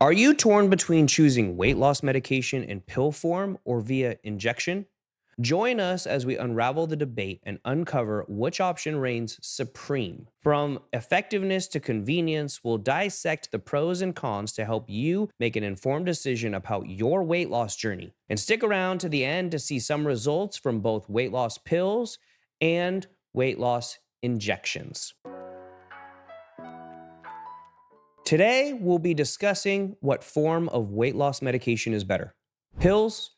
Are you torn between choosing weight loss medication in pill form or via injection? Join us as we unravel the debate and uncover which option reigns supreme. From effectiveness to convenience, we'll dissect the pros and cons to help you make an informed decision about your weight loss journey. And stick around to the end to see some results from both weight loss pills and weight loss injections. Today, we'll be discussing what form of weight loss medication is better, pills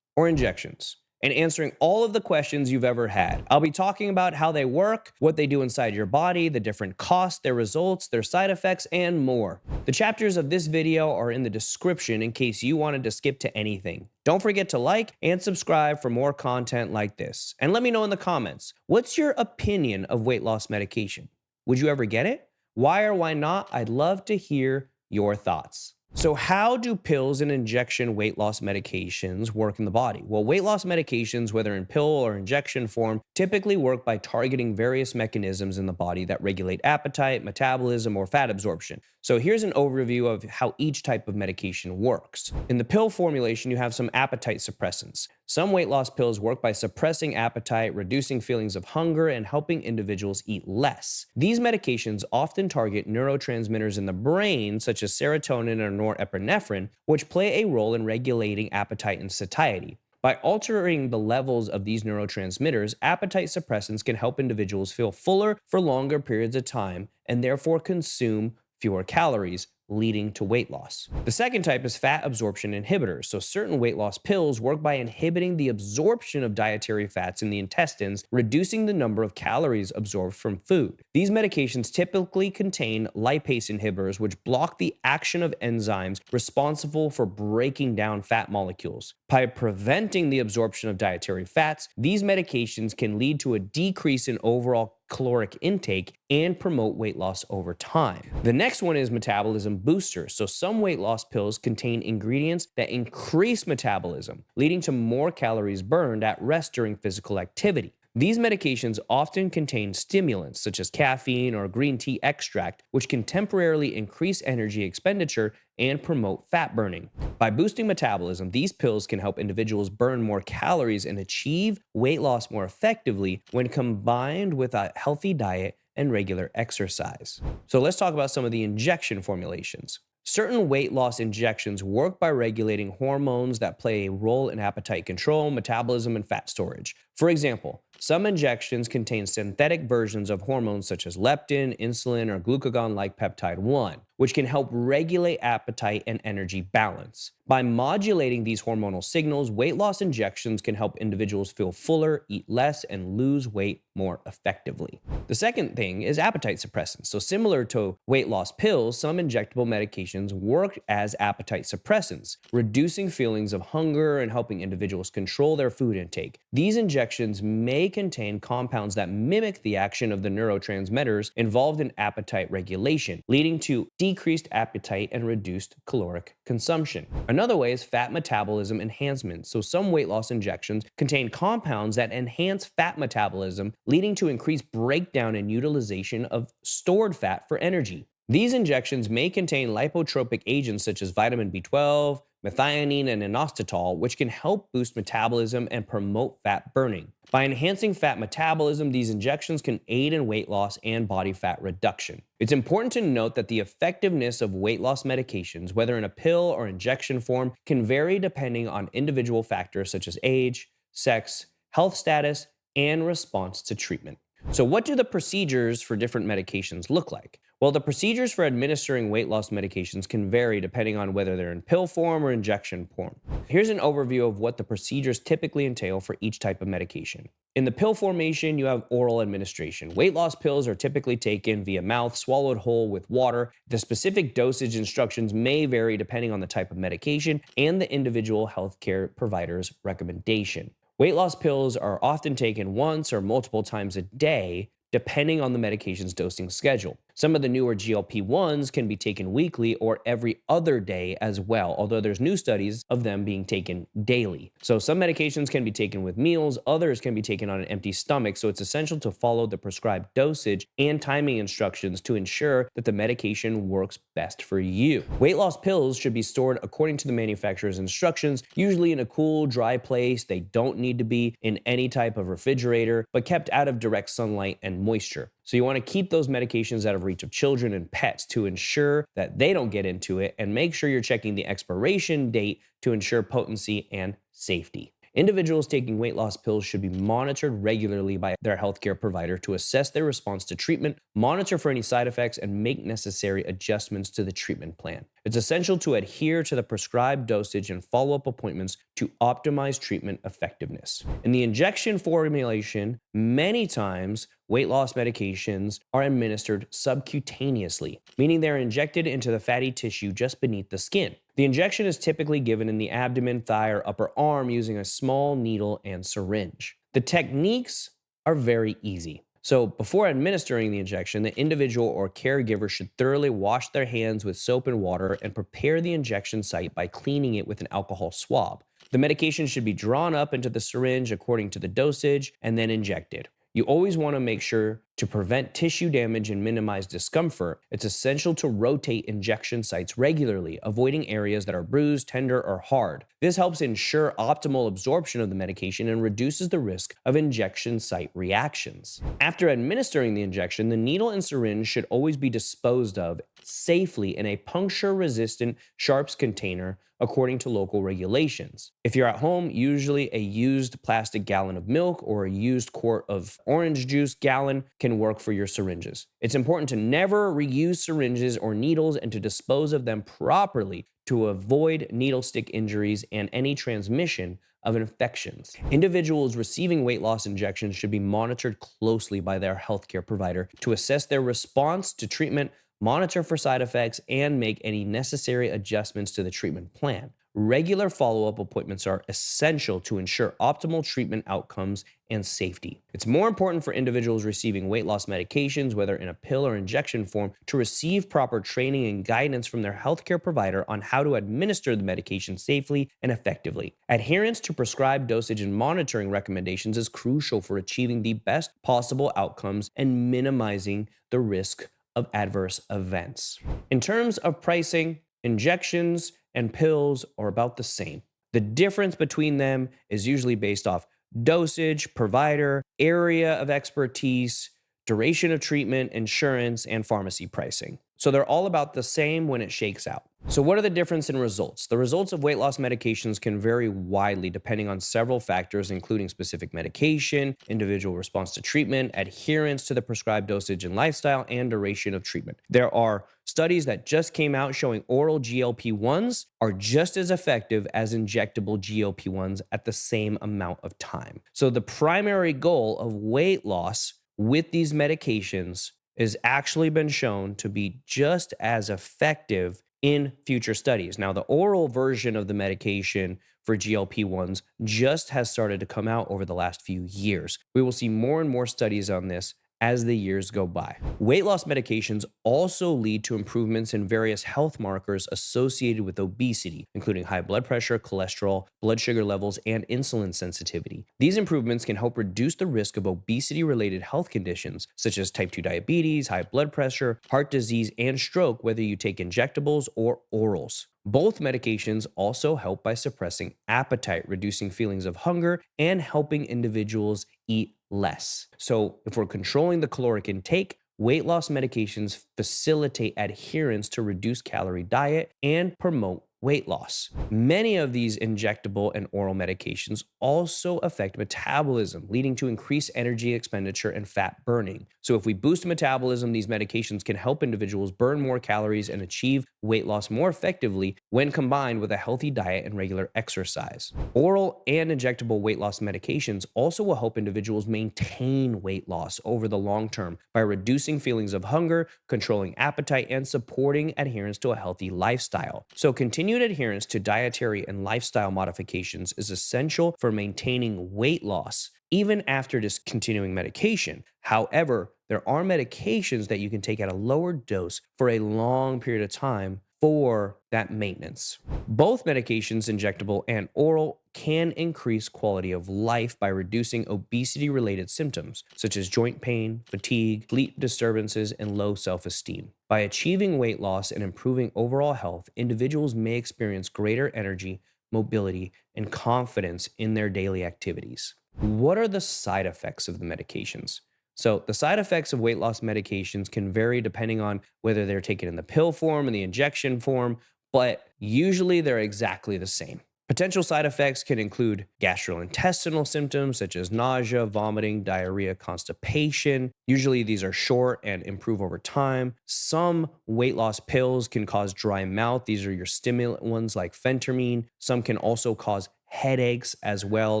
or injections, and answering all of the questions you've ever had. I'll be talking about how they work, what they do inside your body, the different costs, their results, their side effects, and more. The chapters of this video are in the description in case you wanted to skip to anything. Don't forget to like and subscribe for more content like this. And let me know in the comments, what's your opinion of weight loss medication? Would you ever get it? Why or why not? I'd love to hear your thoughts. So how do pills and injection weight loss medications work in the body? Well, weight loss medications, whether in pill or injection form, typically work by targeting various mechanisms in the body that regulate appetite, metabolism, or fat absorption. So here's an overview of how each type of medication works. In the pill formulation, you have some appetite suppressants. Some weight loss pills work by suppressing appetite, reducing feelings of hunger, and helping individuals eat less. These medications often target neurotransmitters in the brain, such as serotonin or norepinephrine, which play a role in regulating appetite and satiety. By altering the levels of these neurotransmitters, appetite suppressants can help individuals feel fuller for longer periods of time and therefore consume fewer calories, leading to weight loss. The second type is fat absorption inhibitors. So certain weight loss pills work by inhibiting the absorption of dietary fats in the intestines, reducing the number of calories absorbed from food. These medications typically contain lipase inhibitors, which block the action of enzymes responsible for breaking down fat molecules. By preventing the absorption of dietary fats, these medications can lead to a decrease in overall caloric intake and promote weight loss over time. The next one is metabolism boosters. So some weight loss pills contain ingredients that increase metabolism, leading to more calories burned at rest during physical activity. These medications often contain stimulants such as caffeine or green tea extract, which can temporarily increase energy expenditure and promote fat burning. By boosting metabolism, these pills can help individuals burn more calories and achieve weight loss more effectively when combined with a healthy diet and regular exercise. So let's talk about some of the injection formulations. Certain weight loss injections work by regulating hormones that play a role in appetite control, metabolism, and fat storage. For example, some injections contain synthetic versions of hormones such as leptin, insulin, or glucagon-like peptide 1, which can help regulate appetite and energy balance. By modulating these hormonal signals, weight loss injections can help individuals feel fuller, eat less, and lose weight more effectively. The second thing is appetite suppressants. So similar to weight loss pills, some injectable medications work as appetite suppressants, reducing feelings of hunger and helping individuals control their food intake. These injections may contain compounds that mimic the action of the neurotransmitters involved in appetite regulation, leading to decreased appetite and reduced caloric consumption. Another way is fat metabolism enhancement. So some weight loss injections contain compounds that enhance fat metabolism, leading to increased breakdown and utilization of stored fat for energy. These injections may contain lipotropic agents such as vitamin B12, methionine, and inositol, which can help boost metabolism and promote fat burning. By enhancing fat metabolism, these injections can aid in weight loss and body fat reduction. It's important to note that the effectiveness of weight loss medications, whether in a pill or injection form, can vary depending on individual factors such as age, sex, health status, and response to treatment. So what do the procedures for different medications look like? Well, the procedures for administering weight loss medications can vary depending on whether they're in pill form or injection form. Here's an overview of what the procedures typically entail for each type of medication. In the pill formation, you have oral administration. Weight loss pills are typically taken via mouth, swallowed whole with water. The specific dosage instructions may vary depending on the type of medication and the individual healthcare provider's recommendation. Weight loss pills are often taken once or multiple times a day, depending on the medication's dosing schedule. Some of the newer GLP-1s can be taken weekly or every other day as well, although there's new studies of them being taken daily. So some medications can be taken with meals, others can be taken on an empty stomach, so it's essential to follow the prescribed dosage and timing instructions to ensure that the medication works best for you. Weight loss pills should be stored according to the manufacturer's instructions, usually in a cool, dry place. They don't need to be in any type of refrigerator, but kept out of direct sunlight and moisture. So you want to keep those medications out of reach of children and pets to ensure that they don't get into it, and make sure you're checking the expiration date to ensure potency and safety. Individuals taking weight loss pills should be monitored regularly by their healthcare provider to assess their response to treatment, monitor for any side effects, and make necessary adjustments to the treatment plan. It's essential to adhere to the prescribed dosage and follow-up appointments to optimize treatment effectiveness. In the injection formulation, many times weight loss medications are administered subcutaneously, meaning they're injected into the fatty tissue just beneath the skin. The injection is typically given in the abdomen, thigh, or upper arm using a small needle and syringe. The techniques are very easy. So before administering the injection, the individual or caregiver should thoroughly wash their hands with soap and water and prepare the injection site by cleaning it with an alcohol swab. The medication should be drawn up into the syringe according to the dosage and then injected. You always want to make sure to prevent tissue damage and minimize discomfort. It's essential to rotate injection sites regularly, avoiding areas that are bruised, tender, or hard. This helps ensure optimal absorption of the medication and reduces the risk of injection site reactions. After administering the injection, the needle and syringe should always be disposed of safely in a puncture-resistant sharps container according to local regulations. If you're at home, usually a used plastic gallon of milk or a used quart of orange juice gallon can work for your syringes. It's important to never reuse syringes or needles and to dispose of them properly to avoid needle stick injuries and any transmission of infections. Individuals receiving weight loss injections should be monitored closely by their healthcare provider to assess their response to treatment, monitor for side effects, and make any necessary adjustments to the treatment plan. Regular follow-up appointments are essential to ensure optimal treatment outcomes and safety. It's more important for individuals receiving weight loss medications, whether in a pill or injection form, to receive proper training and guidance from their healthcare provider on how to administer the medication safely and effectively. Adherence to prescribed dosage and monitoring recommendations is crucial for achieving the best possible outcomes and minimizing the risk of adverse events. In terms of pricing, injections and pills are about the same. The difference between them is usually based off dosage, provider, area of expertise, duration of treatment, insurance, and pharmacy pricing. So they're all about the same when it shakes out. So what are the difference in results? The results of weight loss medications can vary widely depending on several factors, including specific medication, individual response to treatment, adherence to the prescribed dosage and lifestyle, and duration of treatment. There are studies that just came out showing oral GLP-1s are just as effective as injectable GLP-1s at the same amount of time. So the primary goal of weight loss with these medications has actually been shown to be just as effective in future studies. Now, the oral version of the medication for GLP-1s just has started to come out over the last few years. We will see more and more studies on this as the years go by. Weight loss medications also lead to improvements in various health markers associated with obesity, including high blood pressure, cholesterol, blood sugar levels, and insulin sensitivity. These improvements can help reduce the risk of obesity-related health conditions, such as type 2 diabetes, high blood pressure, heart disease, and stroke, whether you take injectables or orals. Both medications also help by suppressing appetite, reducing feelings of hunger, and helping individuals eat less. So if we're controlling the caloric intake, weight loss medications facilitate adherence to reduced calorie diet and promote weight loss. Many of these injectable and oral medications also affect metabolism, leading to increased energy expenditure and fat burning. So if we boost metabolism, these medications can help individuals burn more calories and achieve weight loss more effectively when combined with a healthy diet and regular exercise. Oral and injectable weight loss medications also will help individuals maintain weight loss over the long term by reducing feelings of hunger, controlling appetite, and supporting adherence to a healthy lifestyle. So continued adherence to dietary and lifestyle modifications is essential for maintaining weight loss even after discontinuing medication. However, there are medications that you can take at a lower dose for a long period of time for that maintenance. Both medications, injectable and oral, can increase quality of life by reducing obesity-related symptoms, such as joint pain, fatigue, sleep disturbances, and low self-esteem. By achieving weight loss and improving overall health, individuals may experience greater energy, mobility, and confidence in their daily activities. What are the side effects of the medications? So, the side effects of weight loss medications can vary depending on whether they're taken in the pill form or the injection form, but usually they're exactly the same. Potential side effects can include gastrointestinal symptoms such as nausea, vomiting, diarrhea, constipation. Usually these are short and improve over time. Some weight loss pills can cause dry mouth. These are your stimulant ones like phentermine. Some can also cause headaches as well.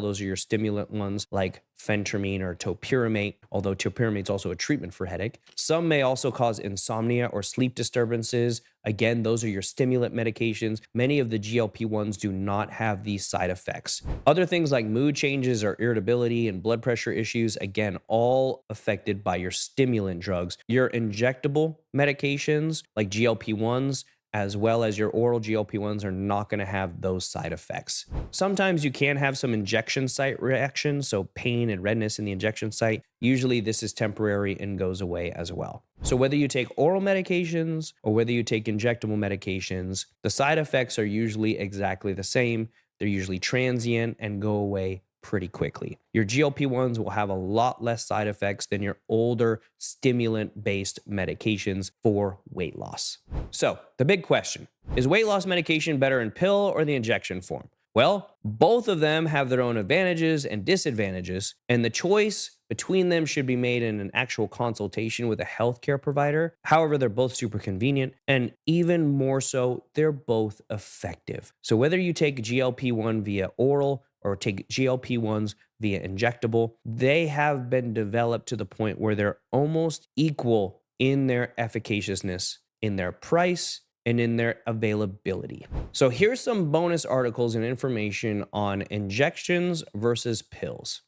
Those are your stimulant ones like phentermine or topiramate, although topiramate is also a treatment for headache. Some may also cause insomnia or sleep disturbances. Again, those are your stimulant medications. Many of the GLP-1s do not have these side effects. Other things like mood changes or irritability and blood pressure issues, again, all affected by your stimulant drugs. Your injectable medications like GLP-1s as well as your oral GLP-1s are not going to have those side effects. Sometimes you can have some injection site reactions, so pain and redness in the injection site. Usually this is temporary and goes away as well. So whether you take oral medications or whether you take injectable medications, the side effects are usually exactly the same. They're usually transient and go away pretty quickly. Your GLP-1s will have a lot less side effects than your older stimulant-based medications for weight loss. So the big question, is weight loss medication better in pill or the injection form? Well, both of them have their own advantages and disadvantages, and the choice between them should be made in an actual consultation with a healthcare provider. However, they're both super convenient, and even more so, they're both effective. So whether you take GLP-1 via oral or take GLP-1s via injectable, they have been developed to the point where they're almost equal in their efficaciousness, in their price, and in their availability. So here's some bonus articles and information on injections versus pills.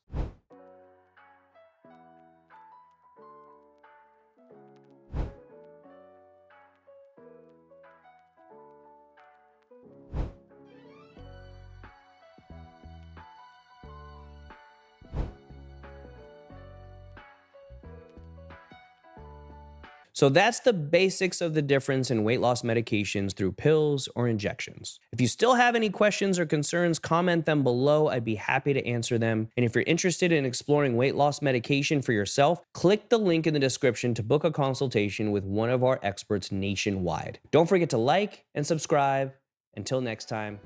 So that's the basics of the difference in weight loss medications through pills or injections. If you still have any questions or concerns, comment them below. I'd be happy to answer them. And if you're interested in exploring weight loss medication for yourself, click the link in the description to book a consultation with one of our experts nationwide. Don't forget to like and subscribe. Until next time,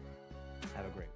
have a great one.